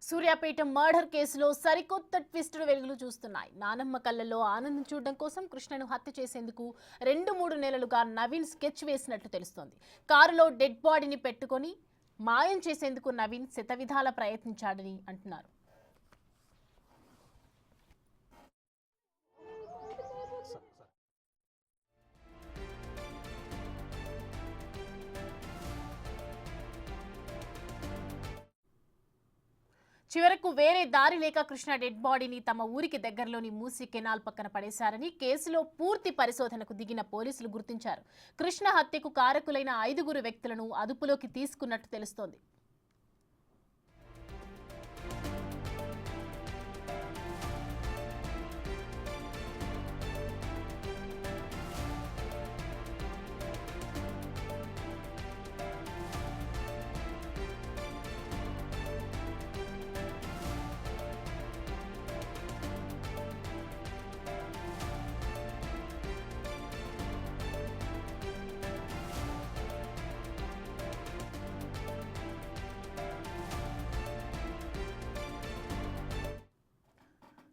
Suryapet murder కేసులో సరికొత్త ట్విస్టులు వెలుగులు చూస్తున్నాయి. నానమ్మ కళ్ళల్లో ఆనందం చూడడం కోసం కృష్ణను హత్య చేసేందుకు 2-3 నెలలుగా నవీన్ స్కెచ్ వేసినట్లు తెలుస్తోంది. కారులో డెడ్ బాడీని పెట్టుకొని మాయం చేసేందుకు నవీన్ శతవిధాల ప్రయత్నించాడని అంటున్నారు. చివరకు వేరే దారి లేక కృష్ణ డెడ్ బాడీని తమ ఊరికి దగ్గరలోని మూసీ కెనాల్ పక్కన పడేశారని కేసులో పూర్తి పరిశోధనకు దిగిన పోలీసులు గుర్తించారు. కృష్ణ హత్యకు కారకులైన 5 వ్యక్తులను అదుపులోకి తీసుకున్నట్టు తెలుస్తోంది.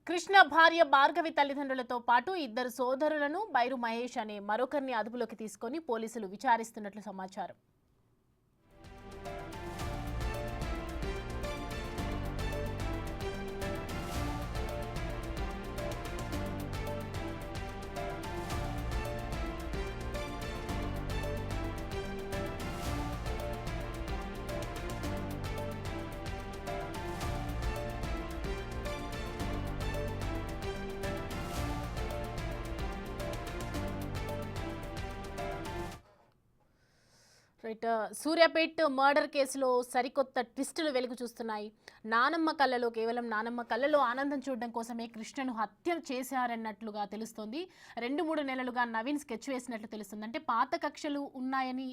కృష్ణ భార్య భార్గవి తల్లిదండ్రులతో పాటు 2 సోదరులను బైరు మహేష్ అనే మరొకరిని అదుపులోకి తీసుకొని పోలీసులు విచారిస్తున్నట్లు సమాచారం. సూర్యాపేట మర్డర్ కేసులో సరికొత్త ట్విస్టులు వెలుగు చూస్తున్నాయి. కేవలం నానమ్మ కళ్ళలో ఆనందం చూడడం కోసమే కృష్ణను హత్య చేశారన్నట్లుగా తెలుస్తోంది. 2-3 నెలలుగా నవీన్ స్కెచ్ వేసినట్లు తెలుస్తుంది. అంటే పాత కక్షలు ఉన్నాయని,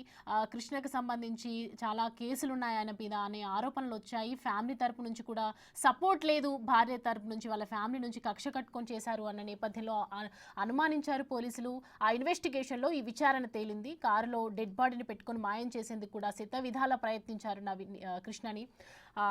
కృష్ణకు సంబంధించి చాలా కేసులు ఉన్నాయని మీద అనే ఆరోపణలు వచ్చాయి. ఫ్యామిలీ తరపు నుంచి కూడా సపోర్ట్ లేదు, భార్య తరపు నుంచి వాళ్ళ ఫ్యామిలీ నుంచి కక్ష కట్టుకొని చేశారు అన్న నేపథ్యంలో అనుమానించారు పోలీసులు. ఆ ఇన్వెస్టిగేషన్లో ఈ విచారణ తేలింది. కారులో డెడ్ బాడీని పెట్టుకొని మాయం చేసేందుకు కూడా శతవిధాల ప్రయత్నించారు కృష్ణని.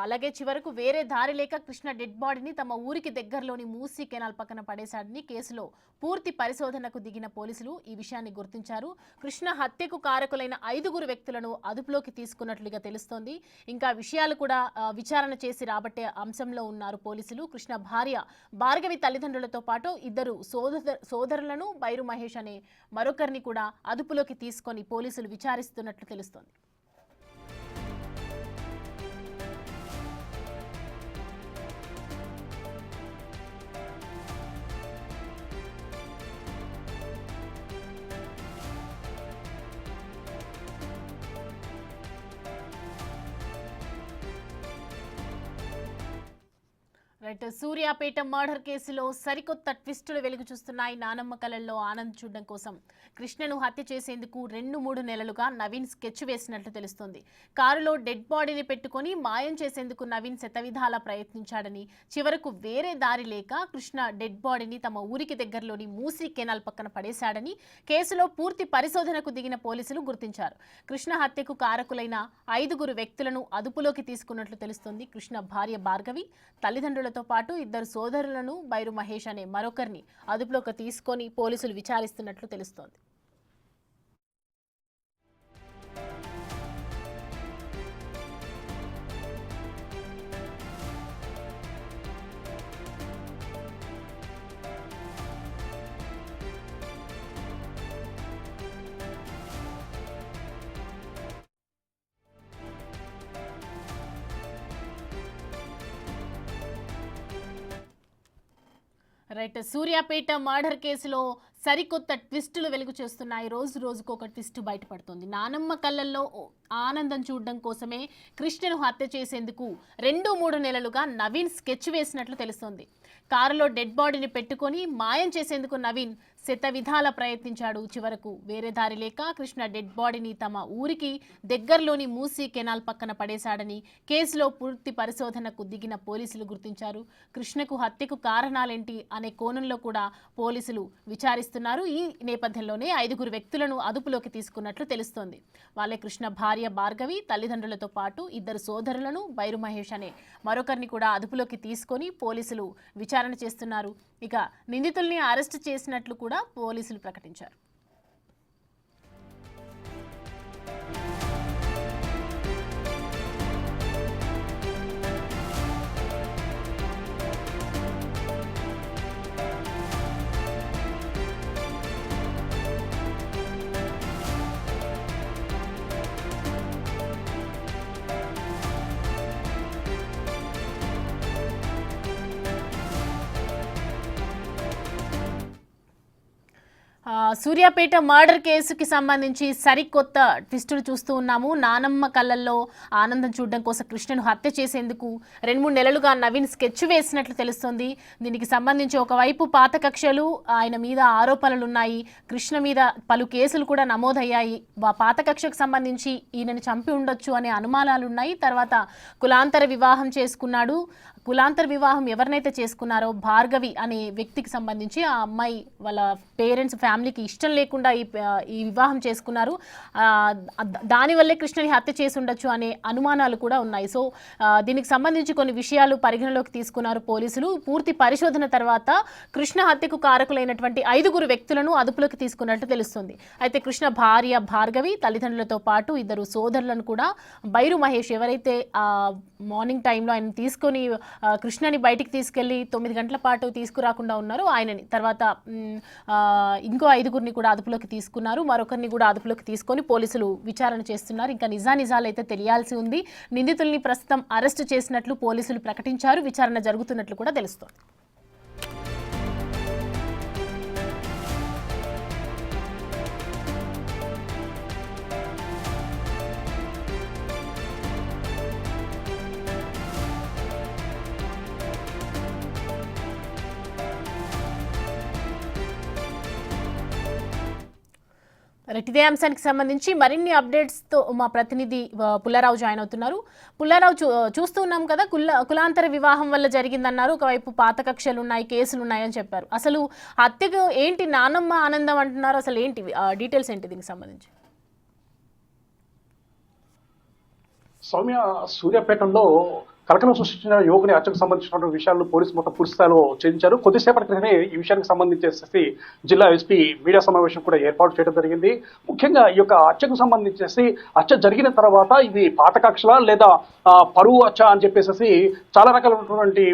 అలాగే చివరకు వేరే దారి లేక కృష్ణ డెడ్ బాడీని తమ ఊరికి దగ్గరలోని మూసీ కెనాల్ పక్కన పడేశాడని కేసులో పూర్తి పరిశోధనకు దిగిన పోలీసులు ఈ విషయాన్ని గుర్తించారు. కృష్ణ హత్యకు కారకులైన 5 వ్యక్తులను అదుపులోకి తీసుకున్నట్లుగా తెలుస్తోంది. ఇంకా విషయాలు కూడా విచారణ చేసి రాబట్టే అంశంలో ఉన్నారు పోలీసులు. కృష్ణ భార్య భార్గవి తల్లిదండ్రులతో పాటు 2 సోదరులను బైరు మహేష్ అనే మరొకరిని కూడా అదుపులోకి తీసుకొని పోలీసులు విచారిస్తున్నట్లు తెలుస్తోంది. సూర్యాపేట మర్డర్ కేసులో సరికొత్త ట్విస్టులు వెలుగు చూస్తున్నాయి. నానమ్మ కళల్లో ఆనందం చూడడం కోసం కృష్ణను హత్య చేసేందుకు 2-3 నెలలుగా నవీన్ స్కెచ్ వేసినట్లు తెలుస్తోంది. కారులో డెడ్ బాడీని పెట్టుకొని మాయం చేసేందుకు నవీన్ శతవిధాల ప్రయత్నించాడని, చివరకు వేరే దారి లేక కృష్ణ డెడ్ బాడీని తమ ఊరికి దగ్గరలోని మూసీ కెనాల్ పక్కన పడేశాడని కేసులో పూర్తి పరిశోధనకు దిగిన పోలీసులు గుర్తించారు. కృష్ణ హత్యకు కారకులైన 5 వ్యక్తులను అదుపులోకి తీసుకున్నట్లు తెలుస్తోంది. కృష్ణ భార్య భార్గవి తల్లిదండ్రులతో పాటు 2 సోదరులను బైరు మహేష్ అనే మరొకరిని అదుపులోకి తీసుకొని పోలీసులు విచారిస్తున్నట్లు తెలుస్తోంది. సూర్యాపేట మర్డర్ కేసులో సరికొత్త ట్విస్టులు వెలుగు చేస్తున్నాయి. రోజుకు ఒక ట్విస్ట్ బయటపడుతుంది. నానమ్మ కళ్ళల్లో ఆనందం చూడడం కోసమే కృష్ణను హత్య చేసేందుకు 2-3 నెలలుగా నవీన్ స్కెచ్ వేసినట్లు తెలుస్తోంది. కారులో డెడ్ బాడీని పెట్టుకొని మాయం చేసేందుకు నవీన్ శతవిధాల ప్రయత్నించాడు. చివరకు వేరే దారి లేక కృష్ణ డెడ్ బాడీని తమ ఊరికి దగ్గరలోని మూసీ కెనాల్ పక్కన పడేశాడని కేసులో పూర్తి పరిశోధనకు దిగిన పోలీసులు గుర్తించారు. కృష్ణకు హత్యకు కారణాలేంటి అనే కోణంలో కూడా పోలీసులు విచారిస్తున్నారు. ఈ నేపథ్యంలోనే 5 వ్యక్తులను అదుపులోకి తీసుకున్నట్లు తెలుస్తోంది. వాళ్ళే కృష్ణ భార్య భార్గవి, తల్లిదండ్రులతో పాటు 2 సోదరులను, బైరు మహేష్ అనే మరొకరిని కూడా అదుపులోకి తీసుకొని పోలీసులు విచారణ చేస్తున్నారు. ఇక నిందితుల్ని అరెస్టు చేసినట్లు కూడా పోలీసులు ప్రకటించారు. సూర్యాపేట మర్డర్ కేసుకి సంబంధించి సరికొత్త ట్విస్టులు చూస్తూ ఉన్నాము. నానమ్మ కళ్ళల్లో ఆనందం చూడడం కోసం కృష్ణను హత్య చేసేందుకు 2-3 నెలలుగా నవీన్ స్కెచ్ వేసినట్లు తెలుస్తోంది. దీనికి సంబంధించి ఒకవైపు పాత కక్షలు, ఆయన మీద ఆరోపణలు ఉన్నాయి. కృష్ణ మీద పలు కేసులు కూడా నమోదయ్యాయి. పాత కక్షకు సంబంధించి ఈయనని చంపి ఉండొచ్చు అనే అనుమానాలు ఉన్నాయి. తర్వాత కులాంతర వివాహం చేసుకున్నాడు. కులాంతర వివాహం ఎవరినైతే చేసుకున్నారో భార్గవి అనే వ్యక్తికి సంబంధించి ఆ అమ్మాయి వాళ్ళ పేరెంట్స్ ఫ్యామిలీకి ఇష్టం లేకుండా ఈ వివాహం చేసుకున్నారు. దానివల్లే కృష్ణని హత్య చేసి ఉండొచ్చు అనే అనుమానాలు కూడా ఉన్నాయి. సో దీనికి సంబంధించి కొన్ని విషయాలు పరిగణలోకి తీసుకున్నారు పోలీసులు. పూర్తి పరిశోధన తర్వాత కృష్ణ హత్యకు కారకులైనటువంటి 5 వ్యక్తులను అదుపులోకి తీసుకున్నట్టు తెలుస్తుంది. అయితే కృష్ణ భార్య భార్గవి, తల్లిదండ్రులతో పాటు 2 సోదరులను కూడా, బైరు మహేష్ ఎవరైతే మార్నింగ్ టైంలో ఆయన తీసుకొని కృష్ణని బయటికి తీసుకెళ్లి 9 గంటల పాటు తీసుకురాకుండా ఉన్నారో ఆయనని, తర్వాత ఇంకో 5 కూడా అదుపులోకి తీసుకున్నారు. మరొకరిని కూడా అదుపులోకి తీసుకొని పోలీసులు విచారణ చేస్తున్నారు. ఇంకా నిజాలు అయితే తెలియాల్సి ఉంది. నిందితుల్ని ప్రస్తుతం అరెస్టు చేసినట్లు పోలీసులు ప్రకటించారు. విచారణ జరుగుతున్నట్లు కూడా తెలుస్తోంది. ఇదే అంశానికి సంబంధించి మరిన్ని అప్డేట్స్తో మా ప్రతినిధి పుల్లారావు జాయిన్ అవుతున్నారు. పుల్లారావు, చూస్తూ ఉన్నాం కదా, కులాంతర వివాహం వల్ల జరిగిందన్నారు. ఒకవైపు పాత కక్షలు ఉన్నాయి, కేసులు ఉన్నాయని చెప్పారు. అసలు హత్యకు ఏంటి నానమ్మ ఆనందం అంటున్నారు? అసలు ఏంటి డీటెయిల్స్ ఏంటి దీనికి సంబంధించి? సౌమ్య, సూర్యాపేటలో కలకలం సృష్టించిన యువకుని హత్యకు సంబంధించిన విషయాలను పోలీసు మొత్తం పూర్తి స్థాయిలో ఛేదించారు. కొద్దిసేపటి క్రితమే ఈ విషయానికి సంబంధించేసి జిల్లా ఎస్పీ మీడియా సమావేశం కూడా ఏర్పాటు చేయడం జరిగింది. ముఖ్యంగా ఈ యొక్క హత్యకు సంబంధించేసి హత్య జరిగిన తర్వాత ఇది పాత కక్షల లేదా పరువు హత్య అని చెప్పేసి చాలా రకాలైనటువంటి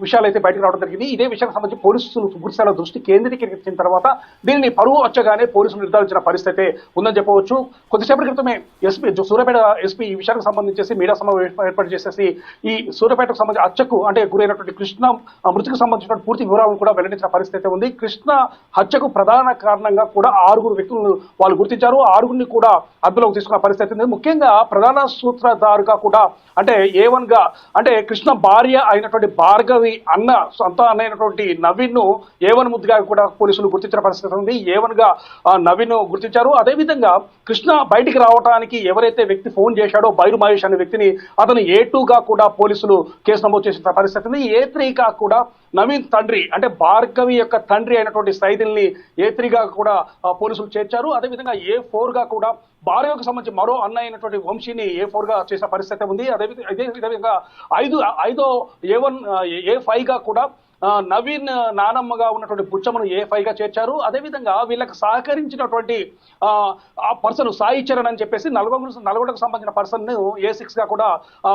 విషయాలు అయితే బయటకు రావడం జరిగింది. ఇదే విషయానికి సంబంధించి పోలీసులు పూర్తి స్థాయిలో దృష్టి కేంద్రీకరించిన తర్వాత దీనిని పరువు హత్యగానే పోలీసులు నిర్ధారించిన పరిస్థితి ఉందని చెప్పవచ్చు. కొద్దిసేపటి క్రితమే సూర్యాపేట ఎస్పీ ఈ విషయానికి సంబంధించేసి మీడియా సమావేశం ఏర్పాటు చేసేసి ఈ సూర్యాపేటకు సంబంధించి హత్యకు అంటే గురైనటువంటి కృష్ణ మృతికి సంబంధించిన పూర్తి వివరాలను కూడా వెల్లడించిన పరిస్థితి ఉంది. కృష్ణ హత్యకు ప్రధాన కారణంగా కూడా 6 వ్యక్తులను వాళ్ళు గుర్తించారు. 6 కూడా అదుపులోకి తీసుకున్న పరిస్థితి ఉంది. ముఖ్యంగా ప్రధాన సూత్రధారుగా కూడా అంటే A1 గా అంటే కృష్ణ భార్య అయినటువంటి భార్గవి సొంత అయినటువంటి నవీన్ ను A1 ముద్దుగా కూడా పోలీసులు గుర్తించిన పరిస్థితి ఉంది. A1 గా నవీన్ గుర్తించారు. అదేవిధంగా కృష్ణ బయటికి రావడానికి ఎవరైతే వ్యక్తి ఫోన్ చేశాడో బైరు మహేష్ అనే వ్యక్తిని అతను A2 గా కూడా పోలీసులు కేసు నమోదు చేసిన పరిస్థితి ఉంది. A3 గా కూడా నవీన్ తండ్రి అంటే భార్గవి యొక్క తండ్రి అయినటువంటి సైదుల్ని A3 గా కూడా పోలీసులు చేర్చారు. అదేవిధంగా A4 గా కూడా భార్యకు సంబంధించి మరో అన్న అయినటువంటి వంశీని A4 గా చేసిన పరిస్థితి ఉంది. అదేవిధంగా ఐదో A5 గా కూడా నవీన్ నానమ్మగా ఉన్నటువంటి బుచ్చమ్మను A5 గా చేర్చారు. అదేవిధంగా వీళ్ళకి సహకరించినటువంటి ఆ పర్సన్ సాయి చరణ్ అని చెప్పేసి నల్గొండకు సంబంధించిన పర్సన్ ను A6 గా కూడా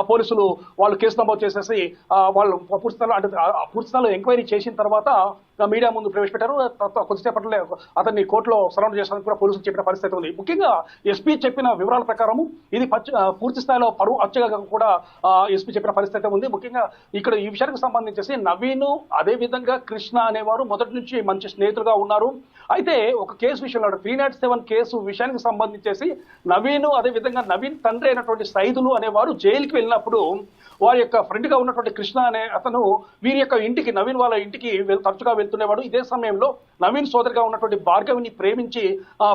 పోలీసులు వాళ్ళు కేసు నమోదు చేసేసి వాళ్ళు పూర్తి స్థాయిలో ఎంక్వైరీ చేసిన తర్వాత మీడియా ముందు ప్రవేశపెట్టారు. కొద్దిసేపట్లో అతన్ని కోర్టులో సరౌండ్ చేసినందుకు కూడా పోలీసులు చెప్పిన పరిస్థితి ఉంది. ముఖ్యంగా ఎస్పీ చెప్పిన వివరాల ప్రకారము ఇది పూర్తి స్థాయిలో పరువు హత్యగా కూడా ఎస్పీ చెప్పిన పరిస్థితి ఉంది. ముఖ్యంగా ఇక్కడ ఈ విషయానికి సంబంధించేసి నవీన్ అదేవిధంగా కృష్ణ అనేవారు మొదటి నుంచి మంచి స్నేహితులుగా ఉన్నారు. అయితే ఒక కేసు విషయంలో 307 కేసు విషయానికి సంబంధించేసి నవీన్ అదేవిధంగా నవీన్ తండ్రి అయినటువంటి సైదులు అనేవారు జైలుకి వెళ్ళినప్పుడు వారి యొక్క ఫ్రెండ్ గా ఉన్నటువంటి కృష్ణ అనే అతను వీరి యొక్క ఇంటికి నవీన్ వాళ్ళ ఇంటికి తరచుగా వెళ్తుండేవాడు. ఇదే సమయంలో నవీన్ సోదరిగా ఉన్నటువంటి భార్గవిని ప్రేమించి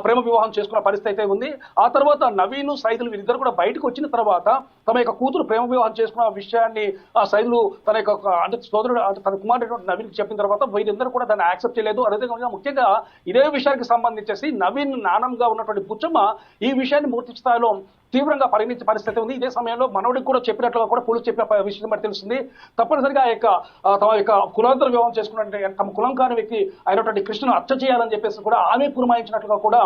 ప్రేమ వివాహం చేసుకున్న పరిస్థితి అయితే ఉంది. ఆ తర్వాత నవీన్ సైదులు వీరిద్దరు కూడా బయటకు వచ్చిన తర్వాత తమ యొక్క కూతురు ప్రేమ వివాహం చేసుకున్న విషయాన్ని సైదులు తన యొక్క అంటే సోదరుడు అంటే తన కుమారుడు నవీన్ చెప్పిన తర్వాత వీరిద్దరు కూడా దాన్ని యాక్సెప్ట్ చేయలేదు. అదేవిధంగా ముఖ్యంగా ఇదే విషయానికి సంబంధించేసి నవీన్ నానంగా ఉన్నటువంటి బుచ్చమ్మ ఈ విషయాన్ని పూర్తి స్థాయిలో తీవ్రంగా పరిగణించే పరిస్థితి ఉంది. ఇదే సమయంలో మనోడికి కూడా చెప్పినట్లుగా కూడా పోలీసు చెప్పిన విషయం బట్టి తెలుస్తుంది. తప్పనిసరిగా తమ యొక్క కులాంతర వివాహం చేసుకున్నట్టు తమ కులం కాని వ్యక్తి అయినటువంటి కృష్ణను హత్య చేయాలని చెప్పేసి కూడా ఆమె పురమాయించినట్లుగా కూడా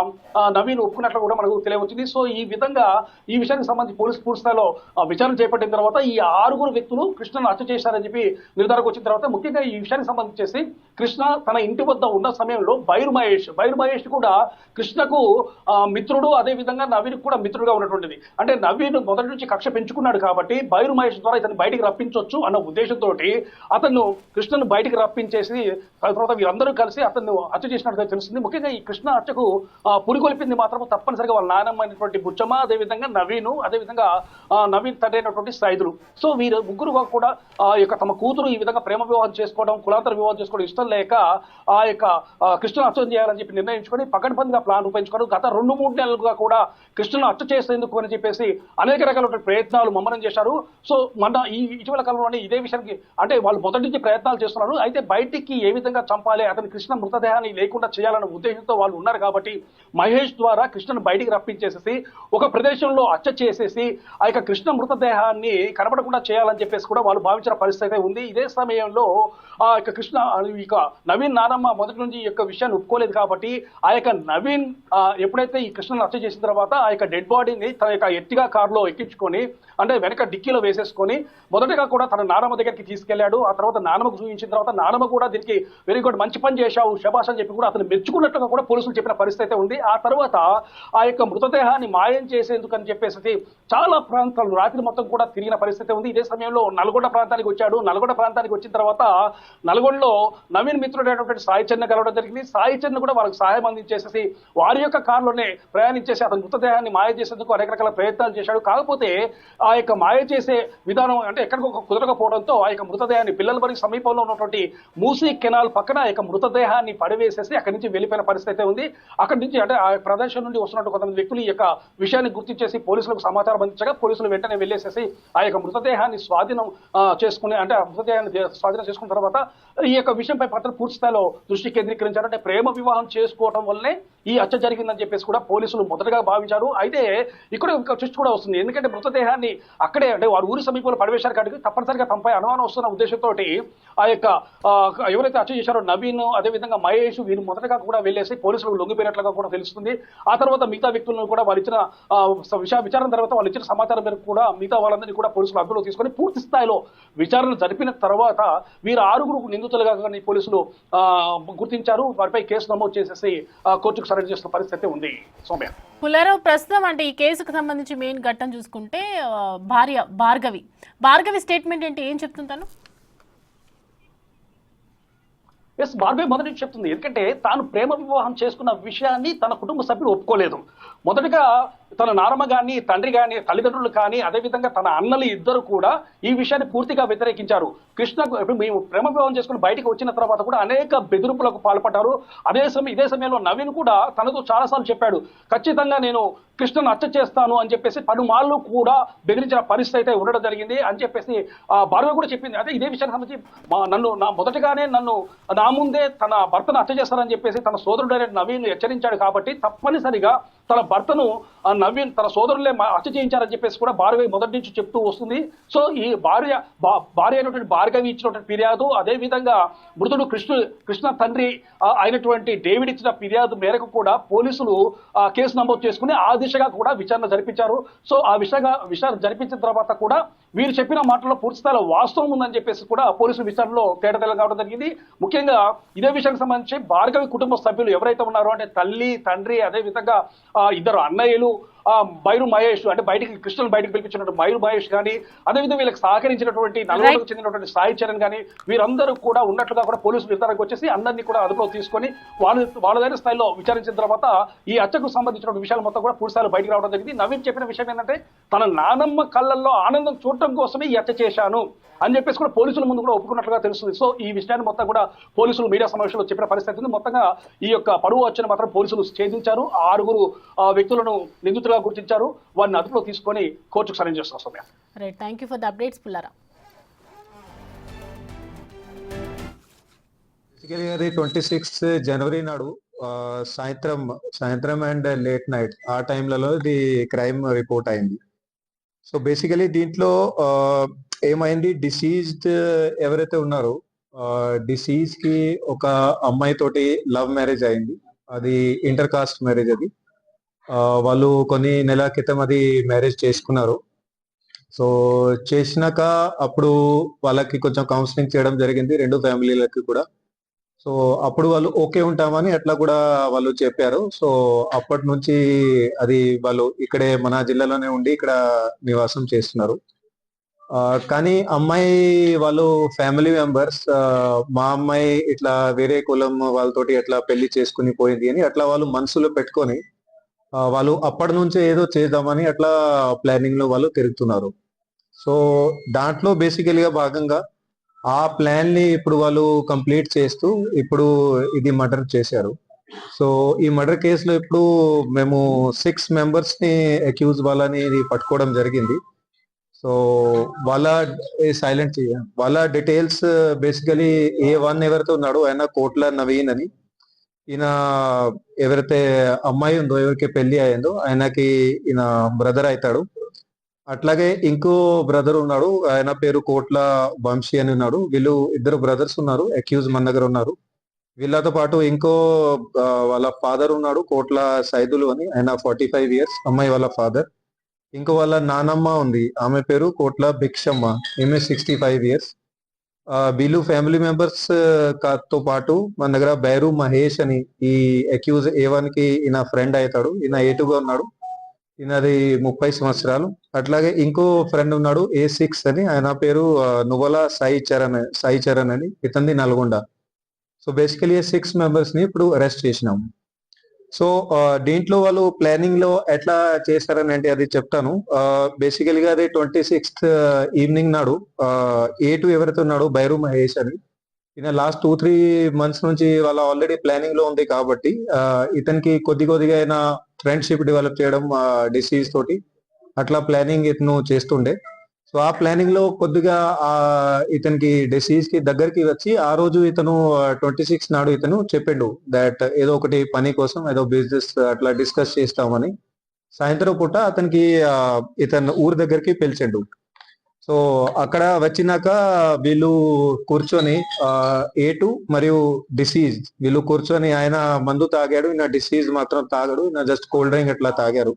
నవీన్ ఒప్పుకున్నట్లు కూడా మనకు తెలియవచ్చింది. సో ఈ విధంగా ఈ విషయానికి సంబంధించి పోలీసు పూర్తి స్థాయిలో విచారణ చేపట్టిన తర్వాత ఈ 6 వ్యక్తులు కృష్ణను హత్య చేశారని చెప్పి నిర్ధారణకు వచ్చిన తర్వాత ముఖ్యంగా ఈ విషయానికి సంబంధించేసి కృష్ణ తన ఇంటి వద్ద ఉన్న సమయంలో బైరు మహేష్ కూడా కృష్ణకు మిత్రుడు, అదే విధంగా నవీన్ కూడా మిత్రుడుగా ఉన్నటువంటిది. అంటే నవీన్ మొదటి నుంచి కక్ష పెంచుకున్నాడు కాబట్టి బైరు మహేష్ ద్వారా ఇతను బయటికి రప్పించవచ్చు అన్న ఉద్దేశంతో అతను కృష్ణను బయటికి రప్పించేసి తర్వాత వీరందరూ కలిసి అతను హత్య చేసినట్టుగా తెలుస్తుంది. ముఖ్యంగా ఈ కృష్ణ హత్యకు పురికొల్పింది మాత్రం తప్పనిసరిగా వాళ్ళ నాయనమ్మ అయినటువంటి బుచ్చమ్మ, అదేవిధంగా అదేవిధంగా నవీన్ తండ్రి అయినటువంటి సైదులు. సో వీరు ముగ్గురు కూడా తమ కూతురు ఈ విధంగా ప్రేమ వివాహం చేసుకోవడం, కులాంతర వివాహం చేసుకోవడం ఇష్టం లేక ఆ యొక్క కృష్ణను హత్య చేయాలని చెప్పి నిర్ణయించుకొని పకడ్బందీగా ప్లాన్ రూపొందించుకోవడం. గత 2-3 నెలలుగా కూడా కృష్ణను హత్య చేసేందుకు అని చెప్పేసి అనేక రకాల ప్రయత్నాలు ముమ్మరం చేశారు. సో మన ఈ ఇటీవల కాలంలోనే ఇదే విషయానికి అంటే వాళ్ళు మొదటి నుంచి ప్రయత్నాలు చేస్తున్నారు. అయితే బయటికి ఏ విధంగా చంపాలి, అతని కృష్ణ మృతదేహాన్ని లేకుండా చేయాలన్న ఉద్దేశంతో వాళ్ళు ఉన్నారు కాబట్టి మహేష్ ద్వారా కృష్ణను బయటికి రప్పించేసేసి ఒక ప్రదేశంలో హత్య చేసేసి ఆ యొక్క కృష్ణ మృతదేహాన్ని కనబడకుండా చేయాలని చెప్పేసి కూడా వాళ్ళు భావించిన పరిస్థితి ఉంది. ఇదే సమయంలో ఆ యొక్క కృష్ణ ఇక నవీన్ నానమ్మ మొదటి నుంచి ఈ యొక్క విషయాన్ని ఒప్పుకోలేదు కాబట్టి ఆ యొక్క నవీన్ ఎప్పుడైతే ఈ కృష్ణను హత్య చేసిన తర్వాత ఆ యొక్క డెడ్ బాడీని తన యొక్క ఎర్టిగా కారులో ఎక్కించుకొని అంటే వెనక డిక్కీలో వేసేసుకొని మొదటగా కూడా తన నానమ్మ దగ్గరికి తీసుకెళ్లాడు. ఆ తర్వాత నానమ్మకు చూపించిన తర్వాత నానమ్మ కూడా దీనికి వెరీ గుడ్, మంచి పని చేశావు, శబాష్ అని చెప్పి కూడా అతను మెచ్చుకున్నట్టుగా కూడా పోలీసులు చెప్పిన పరిస్థితి ఉంది. ఆ తర్వాత ఆ యొక్క మృతదేహాన్ని మాయం చేసేందుకు అని చెప్పేసి చాలా ప్రాంతాలు రాత్రి మొత్తం కూడా తిరిగిన పరిస్థితి ఉంది. ఇదే సమయంలో నల్గొండ ప్రాంతానికి వచ్చాడు. నల్గొండ ప్రాంతానికి వచ్చిన తర్వాత నల్గొండలో నవీన్ మిత్రుడైనటువంటి సాయి చంద్ర కలవడం జరిగింది. సాయి చంద్ర కూడా వాళ్ళకి సహాయం అందించేసేసి వారి యొక్క కారులోనే ప్రయాణించేసి అతని మృతదేహాన్ని మాయ చేసేందుకు అనేక రకాల ప్రయత్నాలు చేశాడు. కాకపోతే ఆ యొక్క మాయ చేసే విధానం అంటే ఎక్కడికి కుదరకపోవడంతో ఆ యొక్క మృతదేహాన్ని పిల్లలబడి సమీపంలో ఉన్నటువంటి మూసీ కెనాల్ పక్కన ఆ యొక్క మృతదేహాన్ని పడివేసేసి అక్కడి నుంచి వెళ్ళిపోయిన పరిస్థితి ఉంది. అక్కడి నుంచి అంటే ఆ ప్రదేశం నుండి వస్తున్నట్టు కొంతమంది వ్యక్తులు ఈ యొక్క విషయాన్ని గుర్తించేసి పోలీసులకు సమాచారం అందించగా పోలీసులు వెంటనే వెళ్ళేసేసి ఆ యొక్క మృతదేహాన్ని స్వాధీనం చేసుకుని అంటే ఆ మృతదేహాన్ని స్వాధీనం చేసుకున్న తర్వాత ఈ యొక్క విషయంపై పత్రం పూర్తి స్థాయిలో దృష్టి కేంద్రీకరించారు. అంటే ప్రేమ వివాహం చేసుకోవడం వల్లనే ఈ హత్య జరిగిందని చెప్పేసి కూడా పోలీసులు మొదటగా భావించారు. అయితే ఇక్కడ ఒక ట్విస్ట్ కూడా వస్తుంది. ఎందుకంటే మృతదేహాన్ని అక్కడే అంటే వారు ఊరి సమీపంలో పడివేశారు కాబట్టి తప్పనిసరిగా తమపై అనుమానం వస్తున్న ఉద్దేశంతో ఆ యొక్క ఎవరైతే హత్య చేశారో నవీన్, అదేవిధంగా మహేష్ వీరు మొదటగా కూడా వెళ్ళేసి పోలీసులకు లొంగిపోయినట్లుగా కూడా తెలుస్తుంది. ఆ తర్వాత మిగతా వ్యక్తులను కూడా వాళ్ళు ఇచ్చిన విచారణ తర్వాత వాళ్ళు ఇచ్చిన సమాచారం మేరకు కూడా మిగతా వాళ్ళందరినీ కూడా పోలీసులు అదుపులో తీసుకొని పూర్తి స్థాయిలో విచారణ జరిపిన తర్వాత వీరు 6 నిందితులుగా పోలీసులు గుర్తించారు. వారిపై కేసు నమోదు చేసేసి కోర్టుకు సరెండర్ చేసిన పరిస్థితి ఉంది. సౌమ్య పుల్లారావు, ప్రస్తుతం అంటే ఈ కేసుకు సంబంధించి మెయిన్ ఘట్టం చూసుకుంటే భార్య భార్గవి స్టేట్మెంట్ ఏంటి, ఏం చెప్తుంటాను? భార్గవి మొదటి నుంచి చెప్తుంది. ఎందుకంటే తాను ప్రేమ వివాహం చేసుకున్న విషయాన్ని తన కుటుంబ సభ్యులు ఒప్పుకోలేదు. మొదటగా తన నారమ్మ కానీ తండ్రి కానీ తల్లిదండ్రులు కానీ అదేవిధంగా తన అన్నలు ఇద్దరు కూడా ఈ విషయాన్ని పూర్తిగా వ్యతిరేకించారు. కృష్ణకు మేము ప్రేమ వివాహం చేసుకుని బయటకు వచ్చిన తర్వాత కూడా అనేక బెదిరింపులకు పాల్పడ్డారు. ఇదే సమయంలో నవీన్ కూడా తనతో చాలాసార్లు చెప్పాడు, ఖచ్చితంగా నేను కృష్ణను హత్య చేస్తాను అని చెప్పేసి పలుమార్లు కూడా బెదిరించిన పరిస్థితి అయితే ఉండడం జరిగింది అని చెప్పేసి భార్గవి కూడా చెప్పింది. అదే ఇదే విషయానికి సంబంధించి మొదటగానే నన్ను నా ముందే తన భర్తను హత్య చేస్తారని చెప్పేసి తన సోదరుడైన నవీన్ హెచ్చరించాడు కాబట్టి తప్పనిసరిగా తన భర్తను నవీన్ తన సోదరులే హత్య చేయించారని చెప్పేసి కూడా భార్గవి మొదటి నుంచి చెప్తూ వస్తుంది. సో ఈ భార్య అయినటువంటి భార్గవి ఇచ్చినటువంటి ఫిర్యాదు, అదేవిధంగా మృతుడు కృష్ణ తండ్రి అయినటువంటి డేవిడ్ ఇచ్చిన ఫిర్యాదు మేరకు కూడా పోలీసులు కేసు నమోదు చేసుకుని ఆ దిశగా కూడా విచారణ జరిపించారు. సో ఆ విచారణ జరిపించిన తర్వాత కూడా వీరు చెప్పిన మాటల్లో పూర్తి స్థాయిలో వాస్తవం ఉందని చెప్పేసి కూడా పోలీసుల విచారణలో తేటతెల్లం కావడం జరిగింది. ముఖ్యంగా ఇదే విషయానికి సంబంధించి భార్గవి కుటుంబ సభ్యులు ఎవరైతే ఉన్నారో అంటే తల్లి, తండ్రి, అదేవిధంగా 2 అన్నయ్యలు, బైరు మహేష్ అంటే బయటికి కృష్ణను బయటకు పిలిపించినటువంటి బైరు మహేష్ కానీ, అదేవిధంగా వీళ్ళకి సహకరించినటువంటి నల్గొండకు చెందినటువంటి సాయి చరణ్ కానీ, వీరందరూ కూడా ఉన్నట్లుగా కూడా పోలీసులు నిర్ధారణకు వచ్చేసి అందరినీ కూడా అదుపులో తీసుకొని వాళ్ళదైన స్థాయిలో విచారించిన తర్వాత ఈ హత్యకు సంబంధించిన విషయాలు మొత్తం కూడా పూర్తిస్థాయిలో బయటకు రావడం జరిగింది. నవీన్ చెప్పిన విషయం ఏంటంటే, తన నానమ్మ కళ్ళల్లో ఆనందం చూడటం కోసమే ఈ హత్య చేశాను అని చెప్పేసి కూడా పోలీసుల ముందు కూడా ఒప్పుకున్నట్లుగా తెలుస్తుంది. సో ఈ విషయాన్ని మొత్తం కూడా పోలీసులు మీడియా సమావేశంలో చెప్పిన పరిస్థితి ఉంది. మొత్తంగా ఈ యొక్క పరువు హత్యను మాత్రం పోలీసులు ఛేదించారు. 6 వ్యక్తులను నిందితులుగా గుర్తించారు. వారిని అదుపులో తీసుకొని కోర్టుకు సరెండర్ చేస్తున్నారు. Soumya, right, thank you for the updates పుల్లారా. బేసికలీ అది 26 జనవరి నాడు సాయంత్రం అండ్ లేట్ నైట్ ఆ టైంలలో ఇది క్రైమ్ రిపోర్ట్ అయింది. సో బేసికలీ దీంట్లో ఏమైంది, డిసీజ్డ్ ఎవరైతే ఉన్నారో డిసీజ్ కి ఒక అమ్మాయి తోటి లవ్ మ్యారేజ్ అయింది. అది ఇంటర్ కాస్ట్ మ్యారేజ్. అది వాళ్ళు కొన్ని నెలల క్రితం అది మ్యారేజ్ చేసుకున్నారు. సో చేసినాక అప్పుడు వాళ్ళకి కొంచెం కౌన్సిలింగ్ చేయడం జరిగింది, 2 ఫ్యామిలీలకి కూడా. సో అప్పుడు వాళ్ళు ఓకే ఉంటామని అట్లా కూడా వాళ్ళు చెప్పారు. సో అప్పటి నుంచి అది వాళ్ళు ఇక్కడే మన జిల్లాలోనే ఉండి ఇక్కడ నివాసం చేస్తున్నారు. కానీ అమ్మాయి వాళ్ళు ఫ్యామిలీ మెంబర్స్ మా అమ్మాయి ఇట్లా వేరే కులం వాళ్ళతోటి ఎట్లా పెళ్లి చేసుకుని పోయింది అని అట్లా వాళ్ళు మనసులో పెట్టుకొని వాళ్ళు అప్పటి నుంచే ఏదో చేద్దామని అట్లా ప్లానింగ్ లో వాళ్ళు తిరుగుతున్నారు. సో దాంట్లో బేసికల్గా భాగంగా ఆ ప్లాన్ ని ఇప్పుడు వాళ్ళు కంప్లీట్ చేస్తూ ఇప్పుడు ఇది మర్డర్ చేశారు. సో ఈ మర్డర్ కేసులో ఇప్పుడు మేము 6 మెంబర్స్ ని అక్యూజ్ వాళ్ళని పట్టుకోవడం జరిగింది. సో వాళ్ళ సైలెంట్ చేయాలి. వాళ్ళ డీటెయిల్స్ బేసికలీ A1 ఎవరైతే ఉన్నాడో ఆయన కోట్ల నవీన్ అని, ఈయన ఎవరైతే అమ్మాయి ఉందో ఎవరికి పెళ్లి అయిందో ఆయనకి ఈయన బ్రదర్ అవుతాడు. అట్లాగే ఇంకో బ్రదర్ ఉన్నాడు, ఆయన పేరు కోట్ల వంశీ అని ఉన్నాడు. వీళ్ళు 2 బ్రదర్స్ ఉన్నారు, అక్యూజ్ మన దగ్గర ఉన్నారు. వీళ్ళతో పాటు ఇంకో వాళ్ళ ఫాదర్ ఉన్నాడు, కోట్ల సైదులు అని, ఆయన 45 ఇయర్స్, అమ్మాయి వాళ్ళ ఫాదర్. ఇంకో వాళ్ళ నానమ్మ ఉంది, ఆమె పేరు కోట్ల భిక్షమ్మ, ఈమె 65 ఇయర్స్. వీళ్ళు ఫ్యామిలీ మెంబర్స్ తో పాటు మన దగ్గర బైరు మహేష్ అని ఈ అక్యూజ్ A1 కి ఈయన ఫ్రెండ్ అవుతాడు. ఈయన A2గా ఉన్నాడు, ఈయనది 30 సంవత్సరాలు. అట్లాగే ఇంకో ఫ్రెండ్ ఉన్నాడు A6 అని, ఆయన పేరు నువ్వల సాయి చరణ్ అని, ఇతంది నల్గొండ. సో బేసికలీ 6 మెంబర్స్ ని ఇప్పుడు అరెస్ట్ చేసినాము. సో దీంట్లో వాళ్ళు ప్లానింగ్ లో ఎట్లా చేశారని అంటే అది చెప్తాను. బేసికలీగా అది 26th ఈవినింగ్ నాడు A2 ఎవరైతే ఉన్నాడో బైరు మహేష్ అని, ఈయన లాస్ట్ 2-3 మంత్స్ నుంచి వాళ్ళ ఆల్రెడీ ప్లానింగ్ లో ఉంది కాబట్టి ఇతనికి కొద్దిగా అయినా ఫ్రెండ్షిప్ డెవలప్ చేయడం డిసీజ్ తోటి అట్లా ప్లానింగ్ ఇతను చేస్తుండే. సో ఆ ప్లానింగ్ లో కొద్దిగా ఇతనికి డిసీజ్ కి దగ్గరికి వచ్చి ఆ రోజు ఇతను 26 నాడు ఇతను చెప్పిండు దాట్ ఏదో ఒకటి పని కోసం ఏదో బిజినెస్ అట్లా డిస్కస్ చేస్తామని. సాయంత్రం పూట అతనికి ఇతను ఊరు దగ్గరికి పిలిచిండు. సో అక్కడ వచ్చినాక వీళ్ళు కూర్చొని A2 మరియు డిసీజ్ వీళ్ళు కూర్చొని, ఆయన మందు తాగాడు, ఈయన డిసీజ్ మాత్రం తాగాడు, ఈయన జస్ట్ కోల్డ్ డ్రింక్ అట్లా తాగారు.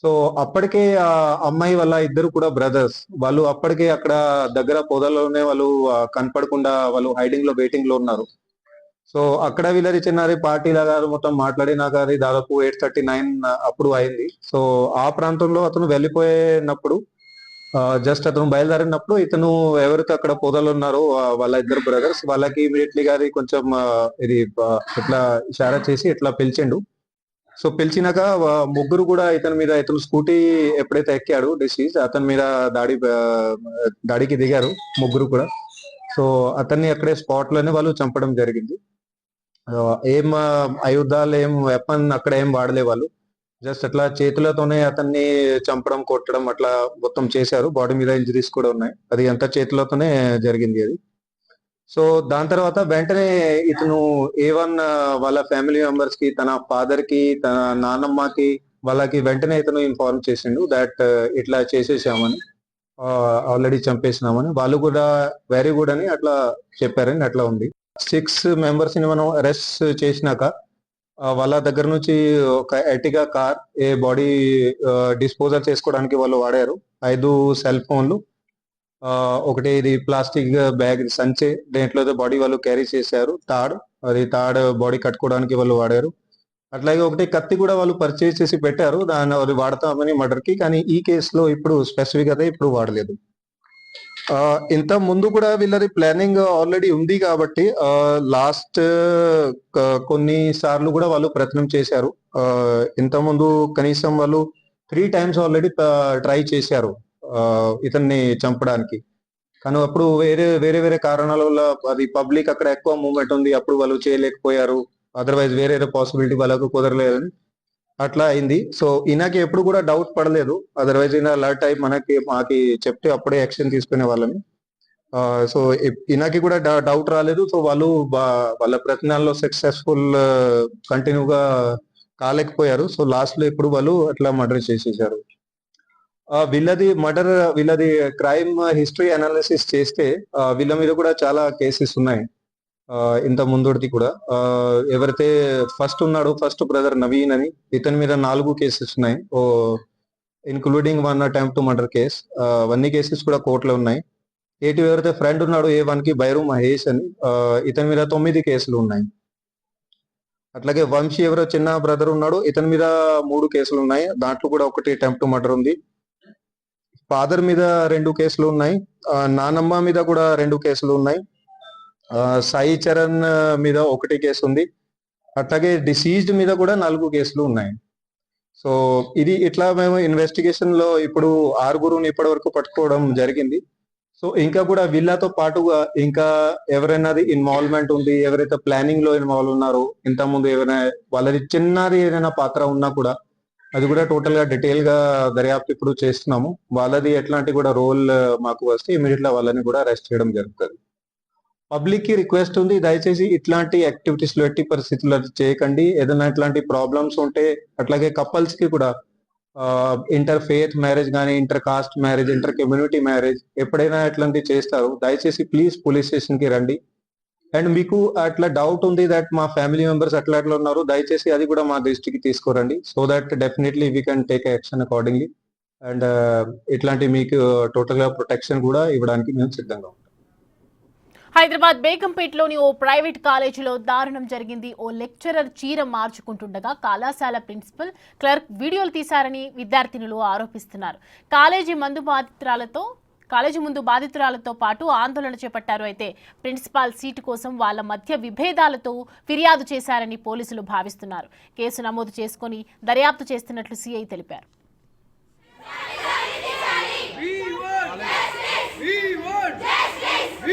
సో అప్పటికే ఆ అమ్మాయి వాళ్ళ 2 కూడా బ్రదర్స్, వాళ్ళు అప్పటికే అక్కడ దగ్గర పొదలోనే వాళ్ళు కనపడకుండా వాళ్ళు హైడింగ్ లో వెయిటింగ్ లో ఉన్నారు. సో అక్కడ వీళ్ళది చిన్నది పార్టీ లాగా మొత్తం మాట్లాడినాక అది దాదాపు 8:39 అప్పుడు అయింది. సో ఆ ప్రాంతంలో అతను వెళ్ళిపోయినప్పుడు జస్ట్ అతను బయలుదేరినప్పుడు ఇతను ఎవరైతే అక్కడ పొదలు ఉన్నారో వాళ్ళ 2 బ్రదర్స్ వాళ్ళకి ఇమీడియట్లీ గారి కొంచెం ఇది ఇట్లా ఇషారా చేసి ఇట్లా పిలిచిండు. సో పిలిచినాక ముగ్గురు కూడా ఇతను స్కూటీ ఎప్పుడైతే ఎక్కాడు డిసీజ్, అతని మీద దాడికి దిగారు ముగ్గురు కూడా. సో అతన్ని అక్కడే స్పాట్ లోనే వాళ్ళు చంపడం జరిగింది. ఏం ఆయుధాలు ఏం వెపన్ అక్కడ ఏం వాడలే వాళ్ళు, జస్ట్ అట్లా చేతులతోనే అతన్ని చంపడం కొట్టడం అట్లా మొత్తం చేశారు. బాడీ మీద ఇంజరీస్ కూడా ఉన్నాయి, అది అంతా చేతులతోనే జరిగింది అది. సో దాని తర్వాత వెంటనే ఇతను A1 వాళ్ళ ఫ్యామిలీ మెంబర్స్ కి, తన ఫాదర్ కి, తన నానమ్మకి వాళ్ళకి వెంటనే ఇతను ఇన్ఫార్మ్ చేసిండు దాట్ ఇట్లా చేసేసామని, ఆల్రెడీ చంపేసినామని. వాళ్ళు కూడా వెరీ గుడ్ అని అట్లా చెప్పారని అట్లా ఉంది. 6 మెంబర్స్ ని మనం అరెస్ట్ చేసినాక వాళ్ళ దగ్గర నుంచి ఒక ఎర్టిగా కార్, ఏ బాడీ డిస్పోజల్ చేసుకోవడానికి వాళ్ళు వాడారు, 5 సెల్ ఫోన్లు, ఒకటి ఇది ప్లాస్టిక్ బ్యాగ్ సంచి, దేంట్లో బాడీ వాళ్ళు క్యారీ చేశారు, తాడ్ బాడీ కట్టుకోవడానికి వాళ్ళు వాడారు. అట్లాగే ఒకటి కత్తి కూడా వాళ్ళు పర్చేస్ చేసి పెట్టారు, దాన్ని వాళ్ళు వాడతామని మర్డర్ కి, కానీ ఈ కేసులో ఇప్పుడు స్పెసిఫిక్ అయితే ఇప్పుడు వాడలేదు. ఇంత ముందు కూడా వీళ్ళది ప్లానింగ్ ఆల్రెడీ ఉంది కాబట్టి లాస్ట్ కొన్ని సార్లు కూడా వాళ్ళు ప్రయత్నం చేశారు. ఇంత ముందు కనీసం వాళ్ళు 3 times ఆల్రెడీ ట్రై చేశారు ఇతన్ని చంపడానికి. కానీ అప్పుడు వేరే వేరే వేరే కారణాల వల్ల అది పబ్లిక్ అక్కడ ఎక్కువ మూవ్మెంట్ ఉంది, అప్పుడు వాళ్ళు చేయలేకపోయారు. అదర్వైజ్ వేరే పాసిబిలిటీ వాళ్ళకు కుదరలేదని అట్లా అయింది. సో ఈయనకి ఎప్పుడు కూడా డౌట్ పడలేదు, అదర్వైజ్ ఈయన అలర్ట్ అయి మాకి చెప్తే అప్పుడే యాక్షన్ తీసుకునే వాళ్ళని. సో ఈయనకి కూడా డౌట్ రాలేదు. సో వాళ్ళు వాళ్ళ ప్రయత్నాల్లో సక్సెస్ఫుల్ కంటిన్యూగా కాలేకపోయారు. సో లాస్ట్ లో ఇప్పుడు వాళ్ళు అట్లా మర్డర్ చేసేసారు. వీళ్ళది క్రైమ్ హిస్టరీ అనాలిసిస్ చేస్తే వీళ్ళ మీద కూడా చాలా కేసెస్ ఉన్నాయి. ఇంత ముందుది కూడా ఎవరైతే ఫస్ట్ ఉన్నాడో, ఫస్ట్ బ్రదర్ నవీన్ అని, ఇతని మీద 4 కేసెస్ ఉన్నాయి, including 1 attempt to murder case. అవన్నీ కేసెస్ కూడా కోర్టులో ఉన్నాయి. ఎవరైతే ఫ్రెండ్ ఉన్నాడో A1 కి, బైరు మహేష్ అని, ఇతని మీద 9 కేసులు ఉన్నాయి. అట్లాగే వంశీ ఎవరో చిన్న బ్రదర్ ఉన్నాడు, ఇతని మీద 3 కేసులు ఉన్నాయి, దాంట్లో కూడా ఒకటి అటెంప్ట్ టు మర్డర్ ఉంది. ఫాదర్ మీద 2 కేసులు ఉన్నాయి, నానమ్మ మీద కూడా 2 కేసులు ఉన్నాయి, సాయి చరణ్ మీద 1 కేసు ఉంది, అట్లాగే డిసీజ్డ్ మీద కూడా 4 కేసులు ఉన్నాయి. సో ఇది ఇట్లా మేము ఇన్వెస్టిగేషన్ లో ఇప్పుడు 6 ఇప్పటి వరకు పట్టుకోవడం జరిగింది. సో ఇంకా కూడా వీళ్ళతో పాటుగా ఇంకా ఎవరైనా ఇన్వాల్వ్మెంట్ ఉంది, ఎవరైతే ప్లానింగ్ లో ఇన్వాల్వ్ ఉన్నారో, ఇంత ముందు ఎవరైనా వాళ్ళది చిన్నది ఏదైనా పాత్ర ఉన్నా కూడా అది కూడా టోటల్ గా డీటెయిల్ గా దర్యాప్తు ఇప్పుడు చేస్తున్నాము. వాళ్ళది ఎట్లాంటి కూడా రోల్ మాకు వస్తే ఇమీడియట్ గా వాళ్ళని కూడా అరెస్ట్ చేయడం జరుగుతుంది. పబ్లిక్ కి రిక్వెస్ట్ ఉంది, దయచేసి ఇట్లాంటి యాక్టివిటీస్ లో ఎట్టి పరిస్థితుల్లో చేయకండి. ఏదైనా ఇట్లాంటి ప్రాబ్లమ్స్ ఉంటే, అట్లాగే కపుల్స్ కి కూడా ఇంటర్ ఫేత్ మ్యారేజ్ కానీ, inter caste marriage, inter community marriage ఎప్పుడైనా ఇట్లాంటి చేస్తారు, దయచేసి ప్లీజ్ పోలీస్ స్టేషన్ కి రండి. అండ్ మీకు అట్లా డౌట్ ఉంది దట్ మా ఫ్యామిలీ మెంబర్స్ అట్లా ఉన్నారు, దయచేసి అది కూడా మా దృష్టికి తీసుకురండి. So that definitely we can take action accordingly. And ఇట్లాంటి మీకు టోటల్ గా ప్రొటెక్షన్ కూడా ఇవ్వడానికి మేము సిద్ధంగా ఉంటాం. హైదరాబాద్ బేగంపేటలోని ఓ ప్రైవేట్ కాలేజీలో దారుణం జరిగింది. ఓ లెక్చరర్ చీర మార్చుకుంటుండగా కళాశాల ప్రిన్సిపల్, క్లర్క్ వీడియోలు తీశారని విద్యార్థినులు ఆరోపిస్తున్నారు. కాలేజీ ముందు బాధితురాలతో పాటు ఆందోళన చేపట్టారు. అయితే ప్రిన్సిపాల్ సీటు కోసం వాళ్ళ మధ్య విభేదాలతో ఫిర్యాదు చేశారని పోలీసులు భావిస్తున్నారు. కేసు నమోదు చేసుకుని దర్యాప్తు చేస్తున్నట్లు సిఐ తెలిపారు.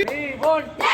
We want